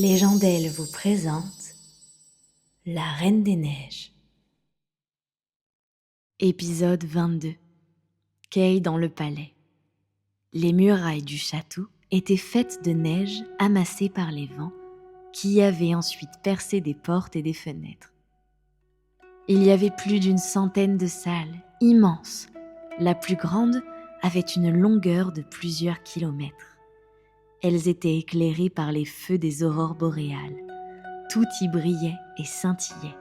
Légendelle vous présente La Reine des Neiges. Épisode 22. Kay dans le palais. Les murailles du château étaient faites de neige amassée par les vents qui y avaient ensuite percé des portes et des fenêtres. Il y avait plus d'une centaine de salles, immenses. La plus grande avait une longueur de plusieurs kilomètres. Elles étaient éclairées par les feux des aurores boréales. Tout y brillait et scintillait.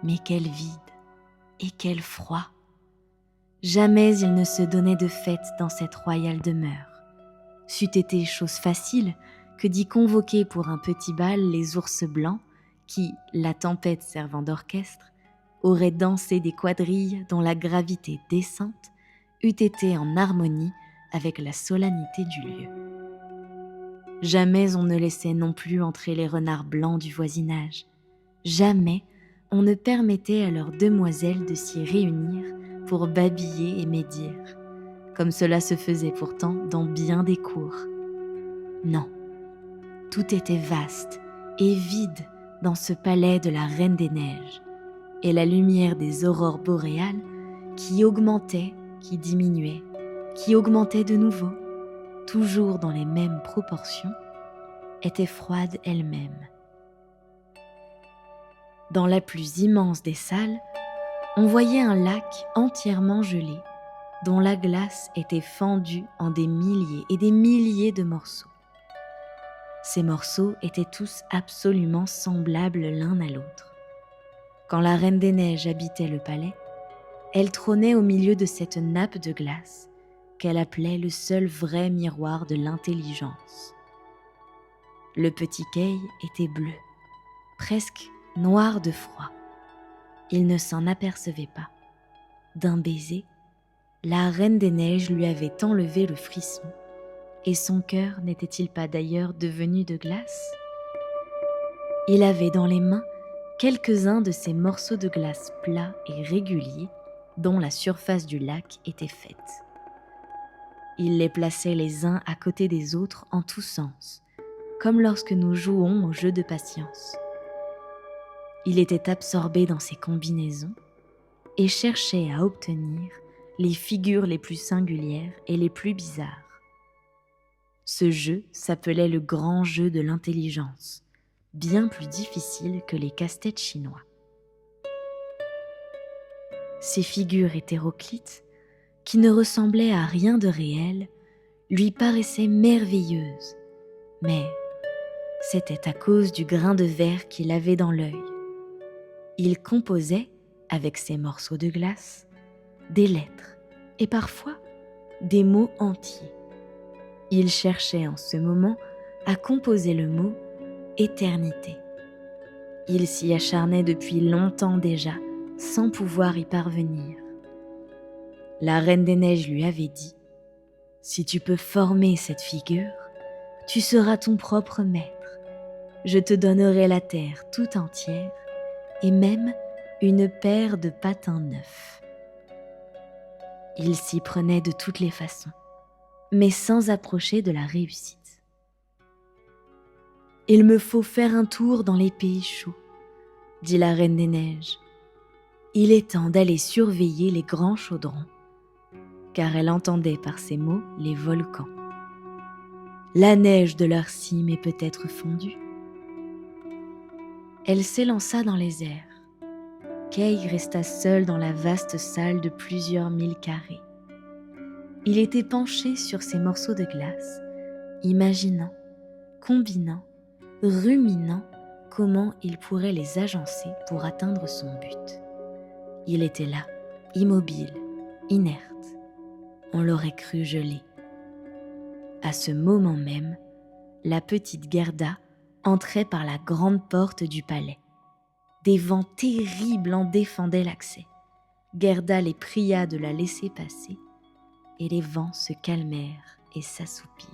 Mais quel vide et quel froid! Jamais il ne se donnait de fête dans cette royale demeure. C'eût été chose facile que d'y convoquer pour un petit bal les ours blancs qui, la tempête servant d'orchestre, auraient dansé des quadrilles dont la gravité décente eût été en harmonie avec la solennité du lieu. Jamais on ne laissait non plus entrer les renards blancs du voisinage. Jamais on ne permettait à leurs demoiselles de s'y réunir pour babiller et médire, comme cela se faisait pourtant dans bien des cours. Non, tout était vaste et vide dans ce palais de la Reine des Neiges, et la lumière des aurores boréales, qui augmentait, qui diminuait, qui augmentait de nouveau, toujours dans les mêmes proportions, était froide elle-même. Dans la plus immense des salles, on voyait un lac entièrement gelé, dont la glace était fendue en des milliers et des milliers de morceaux. Ces morceaux étaient tous absolument semblables l'un à l'autre. Quand la Reine des Neiges habitait le palais, elle trônait au milieu de cette nappe de glace qu'elle appelait le seul vrai miroir de l'intelligence. Le petit Kay était bleu, presque noir de froid. Il ne s'en apercevait pas. D'un baiser, la Reine des Neiges lui avait enlevé le frisson, et son cœur n'était-il pas d'ailleurs devenu de glace? Il avait dans les mains quelques-uns de ces morceaux de glace plats et réguliers dont la surface du lac était faite. Il les plaçait les uns à côté des autres en tous sens, comme lorsque nous jouons au jeu de patience. Il était absorbé dans ses combinaisons et cherchait à obtenir les figures les plus singulières et les plus bizarres. Ce jeu s'appelait le grand jeu de l'intelligence, bien plus difficile que les casse-têtes chinois. Ces figures hétéroclites, qui ne ressemblaient à rien de réel, lui paraissaient merveilleuses, mais c'était à cause du grain de verre qu'il avait dans l'œil. Il composait, avec ces morceaux de glace, des lettres et parfois des mots entiers. Il cherchait en ce moment à composer le mot « éternité ». Il s'y acharnait depuis longtemps déjà, sans pouvoir y parvenir. La Reine des Neiges lui avait dit « Si tu peux former cette figure, tu seras ton propre maître. Je te donnerai la terre tout entière et même une paire de patins neufs. » Il s'y prenait de toutes les façons, mais sans approcher de la réussite. « Il me faut faire un tour dans les pays chauds, » dit la Reine des Neiges. « Il est temps d'aller surveiller les grands chaudrons, car elle entendait par ces mots les volcans. La neige de leur cime est peut-être fondue. » Elle s'élança dans les airs. Kay resta seul dans la vaste salle de plusieurs milles carrés. Il était penché sur ces morceaux de glace, imaginant, combinant, ruminant comment il pourrait les agencer pour atteindre son but. Il était là, immobile, inerte. On l'aurait cru gelé. À ce moment même, la petite Gerda entrait par la grande porte du palais. Des vents terribles en défendaient l'accès. Gerda les pria de la laisser passer, et les vents se calmèrent et s'assoupirent.